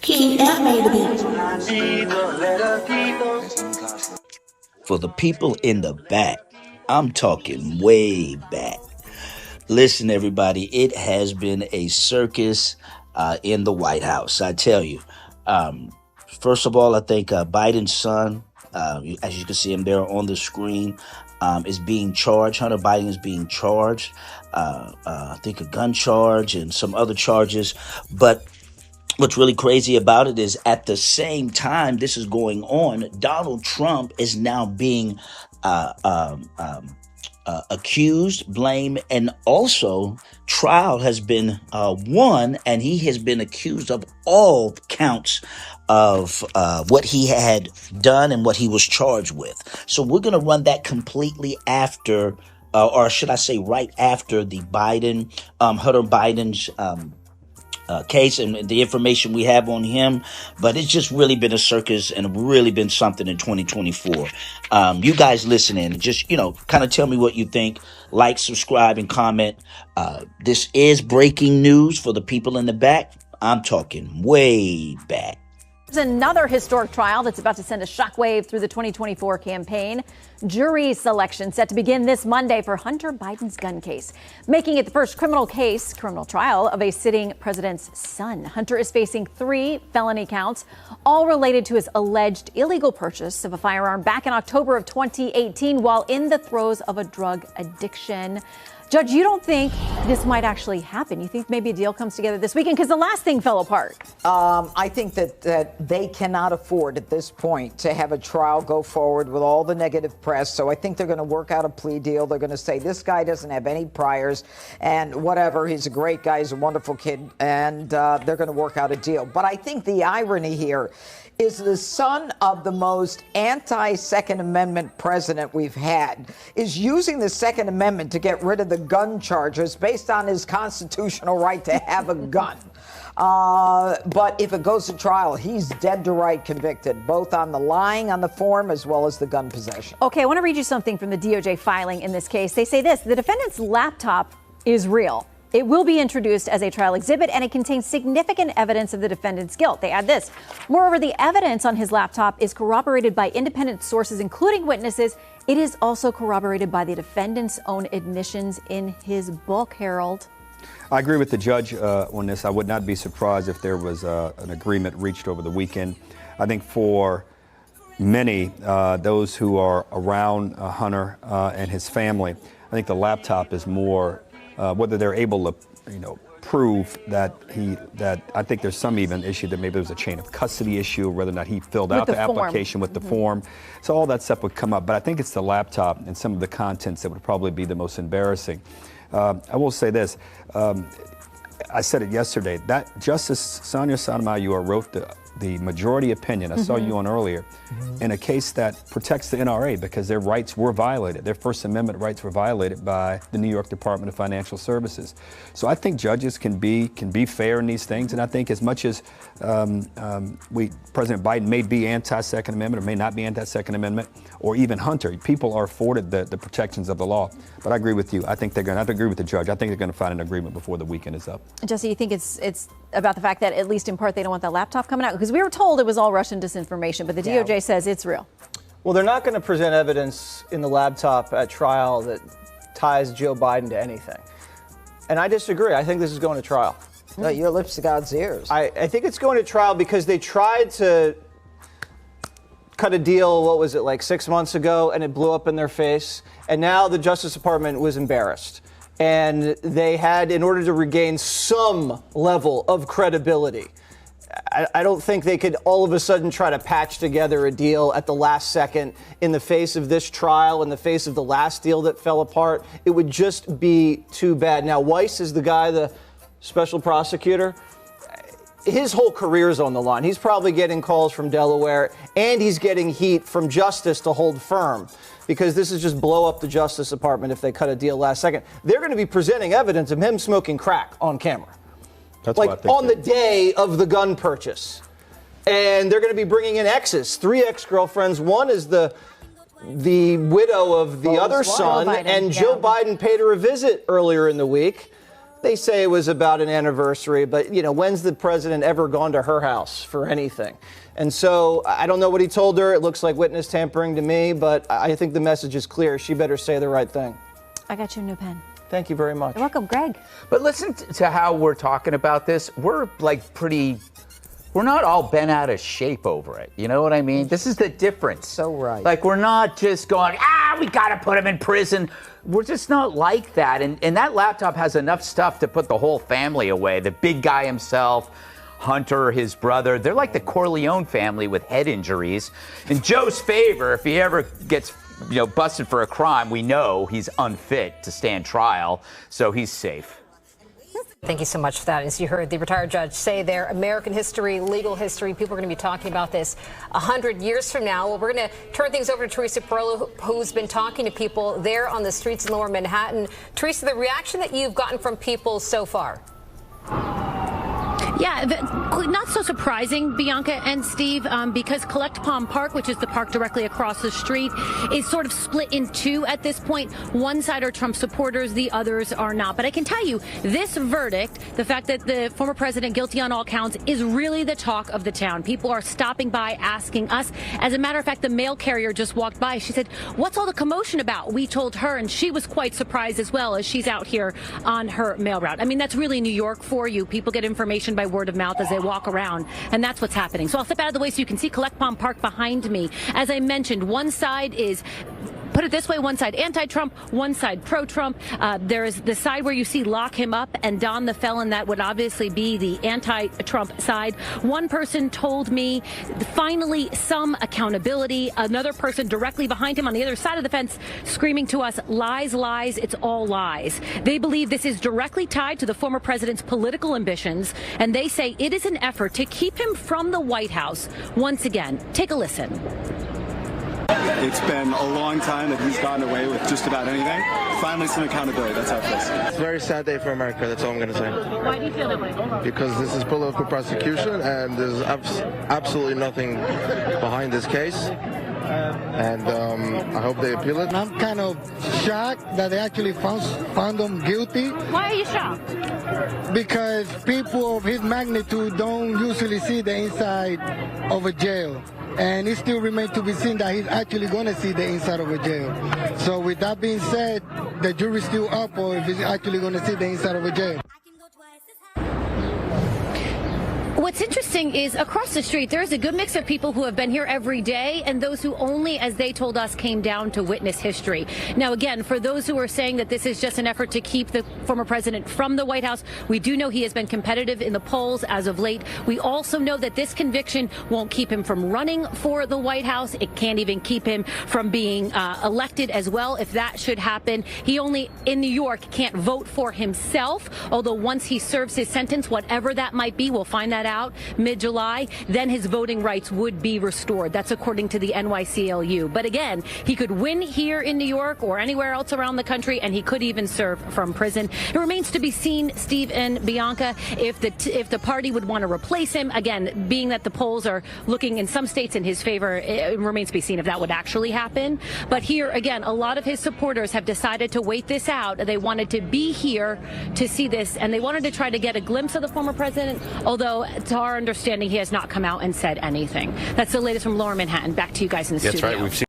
Keep made the beat. For the people in the back, I'm talking way back. Listen, everybody, it has been a circus in the White House, I tell you. Um, First of all, I think Biden's son, as you can see him there on the screen, is being charged. Hunter Biden is being charged. I think a gun charge and some other charges. But what's really crazy about it is at the same time this is going on, Donald Trump is now being uh, um, um, accused, blamed, and also trial has been won, and he has been accused of all counts of what he had done and what he was charged with. So we're going to run that completely after, or should I say, right after the Hunter Biden's case and the information we have on him. But it's just really been a circus and really been something in 2024. You guys listen in and just, kind of tell me what you think. Like, subscribe, and comment. This is breaking news for the people in the back. I'm talking way back. There's another historic trial that's about to send a shockwave through the 2024 campaign. Jury selection set to begin this Monday for Hunter Biden's gun case, making it the first criminal trial of a sitting president's son. Hunter is facing 3 felony counts, all related to his alleged illegal purchase of a firearm back in October of 2018 while in the throes of a drug addiction. Judge, you don't think this might actually happen? You think maybe a deal comes together this weekend? Because the last thing fell apart. I think that they cannot afford at this point to have a trial go forward with all the negative press. So I think they're going to work out a plea deal. They're going to say this guy doesn't have any priors and whatever. He's a great guy. He's a wonderful kid. And they're going to work out a deal. But I think the irony here is the son of the most anti-Second Amendment president we've had is using the Second Amendment to get rid of the gun charges based on his constitutional right to have a gun. But if it goes to trial, he's dead to right convicted, both on the lying on the form as well as the gun possession. Okay, I want to read you something from the DOJ filing in this case. They say this: the defendant's laptop is real. It will be introduced as a trial exhibit, and it contains significant evidence of the defendant's guilt. They add this: moreover, the evidence on his laptop is corroborated by independent sources, including witnesses. It is also corroborated by the defendant's own admissions in his book, Harold. I agree with the judge on this. I would not be surprised if there was an agreement reached over the weekend. I think for many, those who are around Hunter and his family, I think the laptop is more whether they're able to, prove that I think there's some even issue that maybe there was a chain of custody issue, whether or not he filled out the application with the form. So all that stuff would come up. But I think it's the laptop and some of the contents that would probably be the most embarrassing. I will say this. I said it yesterday. That Justice Sonia Sotomayor wrote the majority opinion, I saw you on earlier, in a case that protects the NRA because their rights were violated. Their First Amendment rights were violated by the New York Department of Financial Services. So I think judges can be fair in these things, and I think as much as President Biden may be anti-Second Amendment or may not be anti-Second Amendment, or even Hunter, people are afforded the protections of the law. But I agree with you. I think they're going to have to agree with the judge. I think they're going to find an agreement before the weekend is up. Jesse, you think it's about the fact that, at least in part, they don't want that laptop coming out? Because we were told it was all Russian disinformation, but the DOJ says it's real. Well, they're not going to present evidence in the laptop at trial that ties Joe Biden to anything. And I disagree. I think this is going to trial. No, your lips to God's ears. I think it's going to trial because they tried to cut a deal, what was it, like 6 months ago, and it blew up in their face. And now the Justice Department was embarrassed. And they had, in order to regain some level of credibility, I don't think they could all of a sudden try to patch together a deal at the last second in the face of this trial, in the face of the last deal that fell apart. It would just be too bad. Now, Weiss is the guy, the special prosecutor. His whole career is on the line. He's probably getting calls from Delaware, and he's getting heat from Justice to hold firm, because this is just blow up the Justice Department if they cut a deal last second. They're going to be presenting evidence of him smoking crack on camera. That's like on the day of the gun purchase. And they're going to be bringing in exes, 3 ex-girlfriends. One is the widow of the other son, and Joe Biden paid her a visit earlier in the week. They say it was about an anniversary, but, you know, when's the president ever gone to her house for anything? And so I don't know what he told her. It looks like witness tampering to me, but I think the message is clear. She better say the right thing. I got you a new pen. Thank you very much. You're welcome, Greg. But listen to how we're talking about this. We're we're not all bent out of shape over it. You know what I mean? This is the difference. So right. Like, we're not just going, we got to put him in prison. We're just not like that. And that laptop has enough stuff to put the whole family away. The big guy himself, Hunter, his brother, they're like the Corleone family with head injuries. In Joe's favor, if he ever gets busted for a crime, we know he's unfit to stand trial, so he's safe. Thank you so much for that. As you heard the retired judge say there, American history, legal history, people are going to be talking about this 100 years from now. Well, we're going to turn things over to Teresa Perello, who's been talking to people there on the streets in Lower Manhattan. Teresa, the reaction that you've gotten from people so far? Yeah, not so surprising, Bianca and Steve, because Collect Palm Park, which is the park directly across the street, is sort of split in two at this point. One side are Trump supporters, the others are not. But I can tell you, this verdict, the fact that the former president guilty on all counts, is really the talk of the town. People are stopping by, asking us. As a matter of fact, the mail carrier just walked by. She said, "What's all the commotion about?" We told her, and she was quite surprised as well, as she's out here on her mail route. I mean, that's really New York for you. People get information by word of mouth as they walk around, and that's what's happening. So I'll step out of the way so you can see Collect Palm Park behind me. As I mentioned, one side is, put it this way, one side anti-Trump, one side pro-Trump. There is the side where you see lock him up and Don the felon. That would obviously be the anti-Trump side. One person told me, finally, some accountability. Another person directly behind him on the other side of the fence screaming to us, lies, lies, it's all lies. They believe this is directly tied to the former president's political ambitions, and they say it is an effort to keep him from the White House once again. Take a listen. It's been a long time that he's gotten away with just about anything. Finally, some accountability. That's how it feels. It's a very sad day for America. That's all I'm going to say. Why do you feel that way? Because this is political prosecution, and there's absolutely nothing behind this case. And I hope they appeal it. I'm kind of shocked that they actually found him guilty. Why are you shocked? Because people of his magnitude don't usually see the inside of a jail. And it still remains to be seen that he's actually going to see the inside of a jail. So with that being said, the jury's still up, or if he's actually going to see the inside of a jail. What's interesting is across the street, there's a good mix of people who have been here every day and those who only, as they told us, came down to witness history. Now, again, for those who are saying that this is just an effort to keep the former president from the White House, we do know he has been competitive in the polls as of late. We also know that this conviction won't keep him from running for the White House. It can't even keep him from being elected as well, if that should happen. He only, in New York, can't vote for himself, although once he serves his sentence, whatever that might be, we'll find that out mid-July, then his voting rights would be restored. That's according to the NYCLU. But again, he could win here in New York or anywhere else around the country, and he could even serve from prison. It remains to be seen, Steve and Bianca, if the party would want to replace him. Again, being that the polls are looking in some states in his favor, it remains to be seen if that would actually happen. But here, again, a lot of his supporters have decided to wait this out. They wanted to be here to see this, and they wanted to try to get a glimpse of the former president, although to our understanding, he has not come out and said anything. That's the latest from Lower Manhattan. Back to you guys in the studio. That's right.